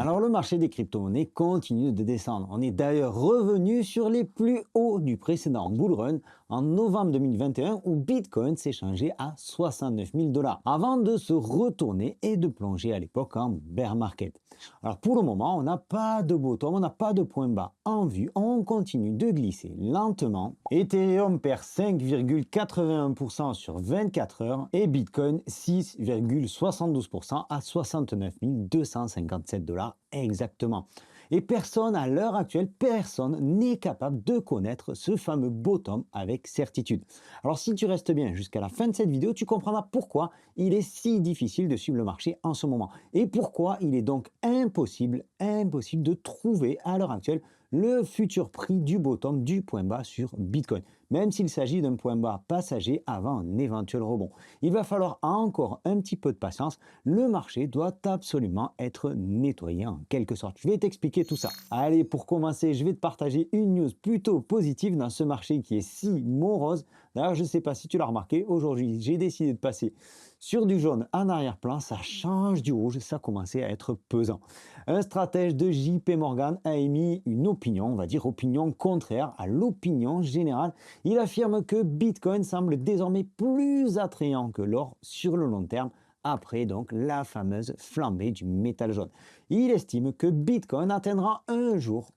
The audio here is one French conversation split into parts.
Alors le marché des crypto-monnaies continue de descendre. On est d'ailleurs revenu sur les plus hauts du précédent bull run en novembre 2021 où Bitcoin s'échangeait à 69 000 dollars avant de se retourner et de plonger à l'époque en bear market. Alors pour le moment, on n'a pas de bottom, on n'a pas de point bas en vue, on continue de glisser lentement. Ethereum perd 5,81% sur 24 heures et Bitcoin 6,72% à 69 257 dollars exactement. Et personne, à l'heure actuelle, personne n'est capable de connaître ce fameux bottom avec certitude. Alors si tu restes bien jusqu'à la fin de cette vidéo, tu comprendras pourquoi il est si difficile de suivre le marché en ce moment. Et pourquoi il est donc impossible de trouver à l'heure actuelle le futur prix du bottom du point bas sur Bitcoin, même s'il s'agit d'un point bas passager avant un éventuel rebond. Il va falloir encore un petit peu de patience, le marché doit absolument être nettoyé en quelque sorte. Je vais t'expliquer tout ça. Allez, pour commencer, je vais te partager une news plutôt positive dans ce marché qui est si morose. D'ailleurs, je ne sais pas si tu l'as remarqué, aujourd'hui j'ai décidé de passer sur du jaune en arrière-plan, ça change du rouge, ça commençait à être pesant. Un stratège de JP Morgan a émis une opinion, on va dire opinion contraire à l'opinion générale. Il affirme que Bitcoin semble désormais plus attrayant que l'or sur le long terme après donc la fameuse flambée du métal jaune. Il estime que Bitcoin atteindra un jour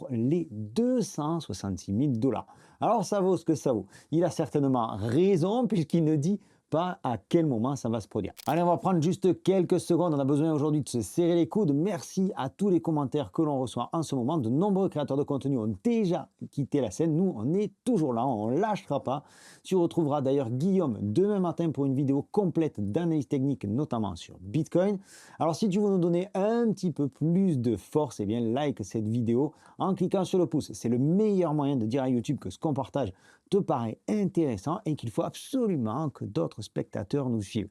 les 266 000 dollars. Alors ça vaut ce que ça vaut. Il a certainement raison puisqu'il ne dit pas à quel moment ça va se produire. Allez, on va prendre juste quelques secondes. On a besoin aujourd'hui de se serrer les coudes. Merci à tous les commentaires que l'on reçoit en ce moment. De nombreux créateurs de contenu ont déjà quitté la scène. Nous, on est toujours là. On ne lâchera pas. Tu retrouveras d'ailleurs Guillaume demain matin pour une vidéo complète d'analyse technique, notamment sur Bitcoin. Alors, si tu veux nous donner un petit peu plus de force, eh bien, like cette vidéo en cliquant sur le pouce. C'est le meilleur moyen de dire à YouTube que ce qu'on partage te paraît intéressant et qu'il faut absolument que d'autres spectateurs nous suivent.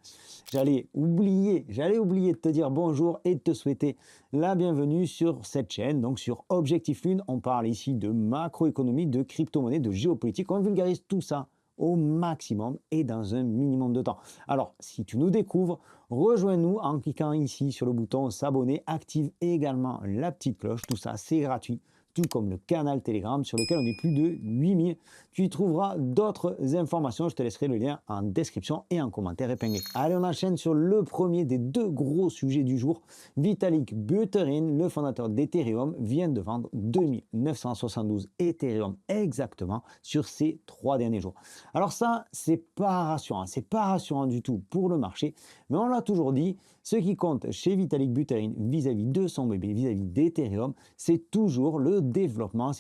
J'allais oublier de te dire bonjour et de te souhaiter la bienvenue sur cette chaîne, donc sur Objectif Lune. On parle ici de macroéconomie, de crypto-monnaie, de géopolitique. On vulgarise tout ça au maximum et dans un minimum de temps. Alors, si tu nous découvres, rejoins-nous en cliquant ici sur le bouton s'abonner. Active également la petite cloche. Tout ça, c'est gratuit, tout comme le canal Telegram sur lequel on est plus de 8000. Tu y trouveras d'autres informations. Je te laisserai le lien en description et en commentaire épinglé. Allez, on enchaîne sur le premier des deux gros sujets du jour. Vitalik Buterin, le fondateur d'Ethereum, vient de vendre 2972 Ethereum exactement sur ces 3 derniers jours. Alors ça, c'est pas rassurant du tout pour le marché, mais on l'a toujours dit, ce qui compte chez Vitalik Buterin vis-à-vis de son bébé, vis-à-vis d'Ethereum, c'est toujours le développement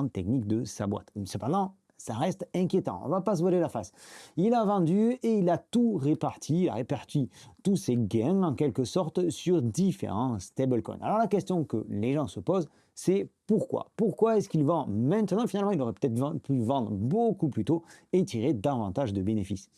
technique de sa boîte. Cependant, ça reste inquiétant, on ne va pas se voiler la face. Il a vendu et il a tout réparti, il a réparti tous ses gains en quelque sorte sur différents stablecoins. Alors la question que les gens se posent, c'est pourquoi? Pourquoi est-ce qu'il vend maintenant? Finalement, il aurait peut-être pu vendre beaucoup plus tôt et tirer davantage de bénéfices.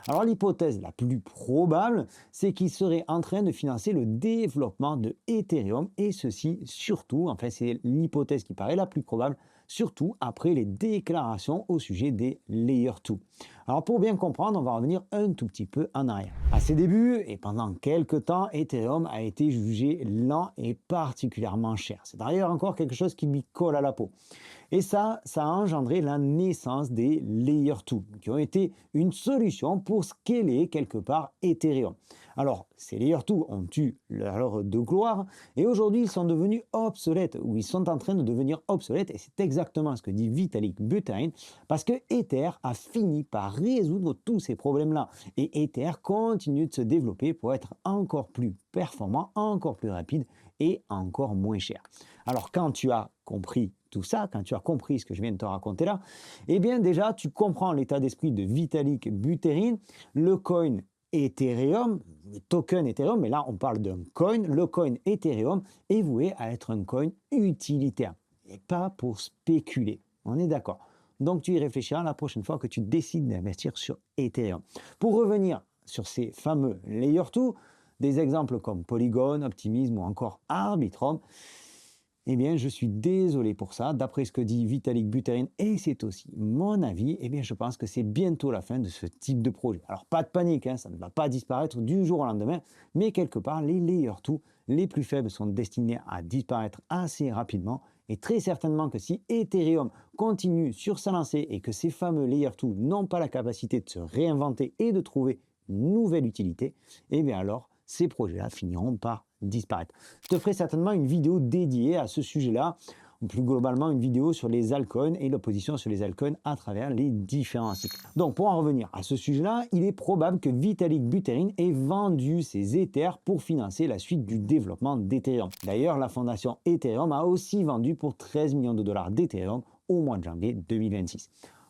Alors l'hypothèse la plus probable, c'est qu'il serait en train de financer le développement de Ethereum et ceci surtout, enfin c'est l'hypothèse qui paraît la plus probable, surtout après les déclarations au sujet des Layer 2. Alors pour bien comprendre, on va revenir un tout petit peu en arrière. À ses débuts et pendant quelques temps, Ethereum a été jugé lent et particulièrement cher. C'est d'ailleurs encore quelque chose qui lui colle à la peau. Et ça a engendré la naissance des Layer 2, qui ont été une solution pour scaler quelque part Ethereum. Alors, ces Layer 2 ont eu leur heure de gloire, et aujourd'hui, ils sont devenus obsolètes, ou ils sont en train de devenir obsolètes, et c'est exactement ce que dit Vitalik Buterin, parce que Ether a fini par résoudre tous ces problèmes-là. Et Ether continue de se développer pour être encore plus performant, encore plus rapide et encore moins cher. Alors, quand tu as compris tout ça, quand tu as compris ce que je viens de te raconter là, eh bien déjà, tu comprends l'état d'esprit de Vitalik Buterin. Le coin Ethereum, le token Ethereum, mais là on parle d'un coin, le coin Ethereum est voué à être un coin utilitaire et pas pour spéculer. On est d'accord. Donc tu y réfléchiras la prochaine fois que tu décides d'investir sur Ethereum. Pour revenir sur ces fameux Layer 2, des exemples comme Polygon, Optimism ou encore Arbitrum, Eh bien, je suis désolé pour ça. D'après ce que dit Vitalik Buterin, et c'est aussi mon avis, eh bien, je pense que c'est bientôt la fin de ce type de projet. Alors, pas de panique, hein, ça ne va pas disparaître du jour au lendemain, mais quelque part, les Layer 2 les plus faibles sont destinés à disparaître assez rapidement. Et très certainement que si Ethereum continue sur sa lancée et que ces fameux Layer 2 n'ont pas la capacité de se réinventer et de trouver une nouvelle utilité, eh bien alors, ces projets-là finiront par disparaître. Je te ferai certainement une vidéo dédiée à ce sujet-là, ou plus globalement une vidéo sur les altcoins et l'opposition sur les altcoins à travers les différents cycles. Donc pour en revenir à ce sujet-là, il est probable que Vitalik Buterin ait vendu ses Ethers pour financer la suite du développement d'Ethereum. D'ailleurs, la fondation Ethereum a aussi vendu pour 13 millions de dollars d'Ethereum au mois de janvier 2026.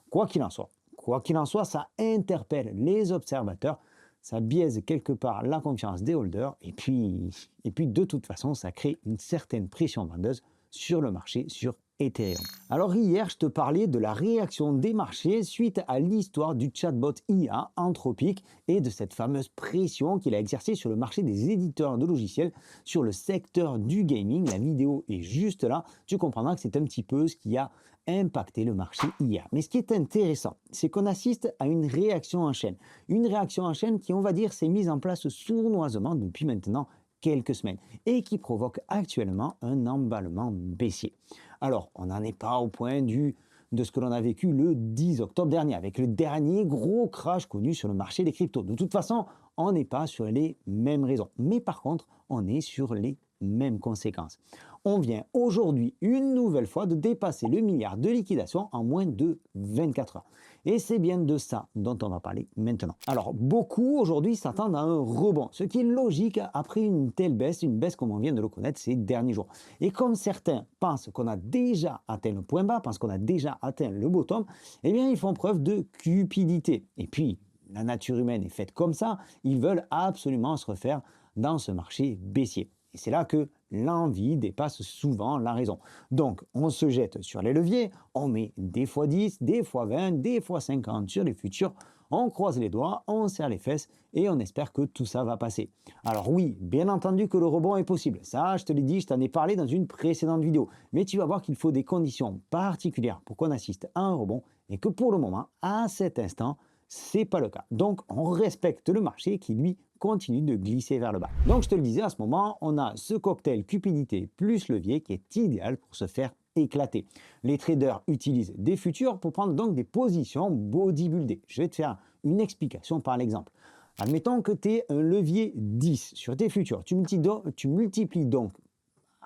Quoi qu'il en soit, ça interpelle les observateurs, ça biaise quelque part la confiance des holders et puis de toute façon, ça crée une certaine pression vendeuse sur le marché sur Ethereum. Alors hier, je te parlais de la réaction des marchés suite à l'histoire du chatbot IA Anthropic et de cette fameuse pression qu'il a exercée sur le marché des éditeurs de logiciels, sur le secteur du gaming. La vidéo est juste là. Tu comprendras que c'est un petit peu ce qui a impacté le marché IA. Mais ce qui est intéressant, c'est qu'on assiste à une réaction en chaîne. Une réaction en chaîne qui, on va dire, s'est mise en place sournoisement depuis maintenant quelques semaines et qui provoque actuellement un emballement baissier. Alors, on n'en est pas au point de ce que l'on a vécu le 10 octobre dernier, avec le dernier gros crash connu sur le marché des cryptos. De toute façon, on n'est pas sur les mêmes raisons, mais par contre, on est sur les mêmes conséquences. On vient aujourd'hui une nouvelle fois de dépasser le milliard de liquidations en moins de 24 heures. Et c'est bien de ça dont on va parler maintenant. Alors, beaucoup aujourd'hui s'attendent à un rebond, ce qui est logique après une telle baisse, une baisse comme on vient de le connaître ces derniers jours. Et comme certains pensent qu'on a déjà atteint le point bas, pensent qu'on a déjà atteint le bottom, eh bien, ils font preuve de cupidité. Et puis, la nature humaine est faite comme ça, ils veulent absolument se refaire dans ce marché baissier. Et c'est là que l'envie dépasse souvent la raison. Donc, on se jette sur les leviers, on met des fois 10, des fois 20, des fois 50 sur les futurs, on croise les doigts, on serre les fesses et on espère que tout ça va passer. Alors oui, bien entendu que le rebond est possible. Ça, je te l'ai dit, je t'en ai parlé dans une précédente vidéo. Mais tu vas voir qu'il faut des conditions particulières pour qu'on assiste à un rebond et que pour le moment, à cet instant, c'est pas le cas. Donc, on respecte le marché qui, lui, continue de glisser vers le bas. Donc, je te le disais, à ce moment, on a ce cocktail cupidité plus levier qui est idéal pour se faire éclater. Les traders utilisent des futurs pour prendre donc des positions bodybuildées. Je vais te faire une explication par l'exemple. Admettons que tu aies un levier 10 sur tes futurs. Tu multiplies donc,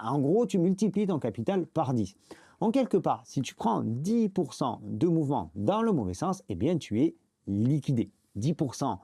en gros, tu multiplies ton capital par 10. En quelque part, si tu prends 10% de mouvement dans le mauvais sens, eh bien, tu es liquidé. 10%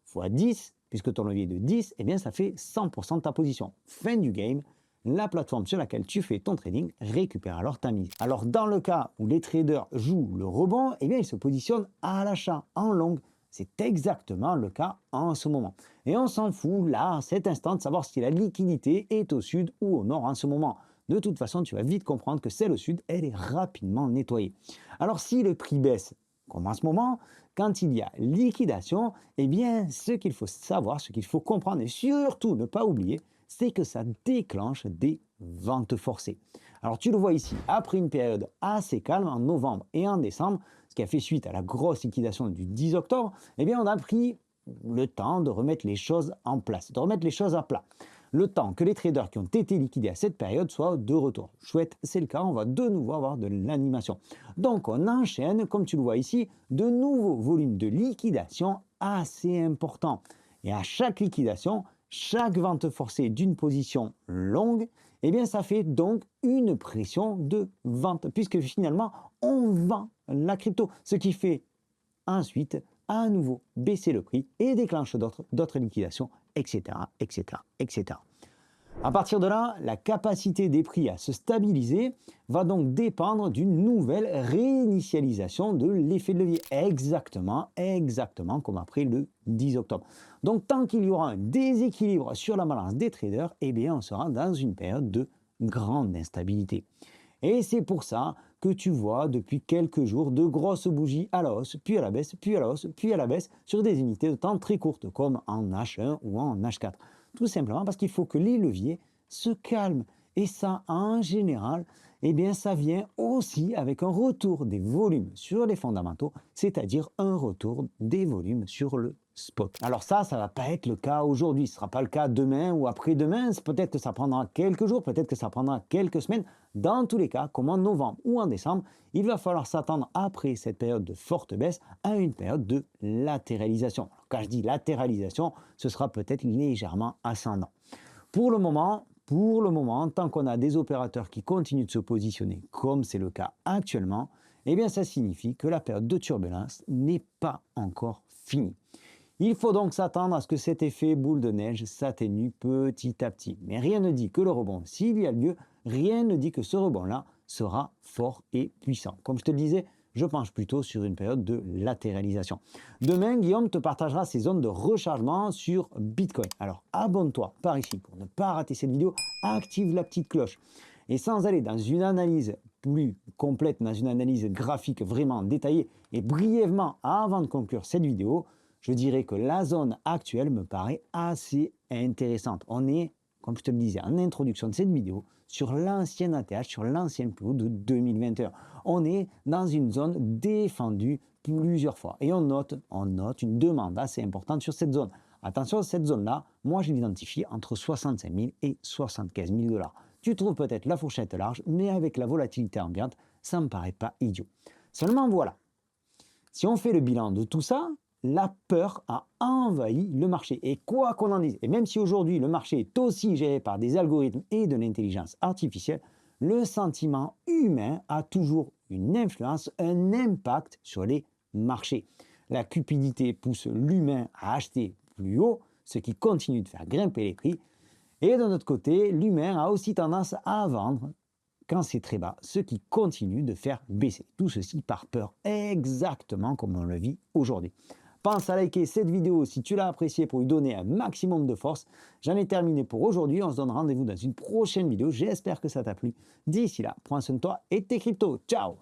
fois 10, puisque ton levier est de 10, eh bien ça fait 100% de ta position. Fin du game, la plateforme sur laquelle tu fais ton trading récupère alors ta mise. Alors dans le cas où les traders jouent le rebond, eh bien ils se positionnent à l'achat en long. C'est exactement le cas en ce moment. Et on s'en fout là, à cet instant, de savoir si la liquidité est au sud ou au nord en ce moment. De toute façon, tu vas vite comprendre que celle au sud, elle est rapidement nettoyée. Alors si le prix baisse, comme en ce moment, quand il y a liquidation, eh bien, ce qu'il faut savoir, ce qu'il faut comprendre et surtout ne pas oublier, c'est que ça déclenche des ventes forcées. Alors tu le vois ici, après une période assez calme en novembre et en décembre, ce qui a fait suite à la grosse liquidation du 10 octobre, eh bien, on a pris le temps de remettre les choses en place, de remettre les choses à plat. Le temps que les traders qui ont été liquidés à cette période soient de retour. Chouette, c'est le cas, on va de nouveau avoir de l'animation. Donc on enchaîne, comme tu le vois ici, de nouveaux volumes de liquidation assez importants. Et à chaque liquidation, chaque vente forcée d'une position longue, eh bien ça fait donc une pression de vente, puisque finalement on vend la crypto, ce qui fait ensuite à nouveau baisser le prix et déclenche d'autres liquidations, etc., etc., etc. À partir de là, la capacité des prix à se stabiliser va donc dépendre d'une nouvelle réinitialisation de l'effet de levier, exactement comme après le 10 octobre. Donc tant qu'il y aura un déséquilibre sur la balance des traders, eh bien on sera dans une période de grande instabilité. Et c'est pour ça que tu vois depuis quelques jours de grosses bougies à la hausse, puis à la baisse, puis à la hausse, puis à la baisse, sur des unités de temps très courtes, comme en H1 ou en H4. Tout simplement parce qu'il faut que les leviers se calment Et ça, en général, eh bien, ça vient aussi avec un retour des volumes sur les fondamentaux, c'est-à-dire un retour des volumes sur le spot. Alors ça ne va pas être le cas aujourd'hui, ce ne sera pas le cas demain ou après-demain, peut-être que ça prendra quelques jours, peut-être que ça prendra quelques semaines. Dans tous les cas, comme en novembre ou en décembre, il va falloir s'attendre après cette période de forte baisse à une période de latéralisation. Alors, quand je dis latéralisation, ce sera peut-être légèrement ascendant. Pour le moment, tant qu'on a des opérateurs qui continuent de se positionner, comme c'est le cas actuellement, eh bien ça signifie que la période de turbulence n'est pas encore finie. Il faut donc s'attendre à ce que cet effet boule de neige s'atténue petit à petit. Mais rien ne dit que le rebond, s'il y a lieu, rien ne dit que ce rebond-là sera fort et puissant. Comme je te le disais, je penche plutôt sur une période de latéralisation. Demain, Guillaume te partagera ses zones de rechargement sur Bitcoin. Alors abonne-toi par ici pour ne pas rater cette vidéo, active la petite cloche. Et sans aller dans une analyse plus complète, dans une analyse graphique vraiment détaillée et brièvement avant de conclure cette vidéo, je dirais que la zone actuelle me paraît assez intéressante. On est, comme je te le disais en introduction de cette vidéo, sur l'ancienne ATH, sur l'ancienne plus haut de 2021. On est dans une zone défendue plusieurs fois. Et on note une demande assez importante sur cette zone. Attention, cette zone-là, moi je l'identifie entre 65 000 et 75 000 dollars. Tu trouves peut-être la fourchette large, mais avec la volatilité ambiante, ça ne me paraît pas idiot. Seulement voilà, si on fait le bilan de tout ça, la peur a envahi le marché. Et quoi qu'on en dise, et même si aujourd'hui le marché est aussi géré par des algorithmes et de l'intelligence artificielle, le sentiment humain a toujours une influence, un impact sur les marchés. La cupidité pousse l'humain à acheter plus haut, ce qui continue de faire grimper les prix. Et d'un autre côté, l'humain a aussi tendance à vendre quand c'est très bas, ce qui continue de faire baisser. Tout ceci par peur, exactement comme on le vit aujourd'hui. Pense à liker cette vidéo si tu l'as appréciée pour lui donner un maximum de force. J'en ai terminé pour aujourd'hui. On se donne rendez-vous dans une prochaine vidéo. J'espère que ça t'a plu. D'ici là, prends soin de toi et tes cryptos. Ciao!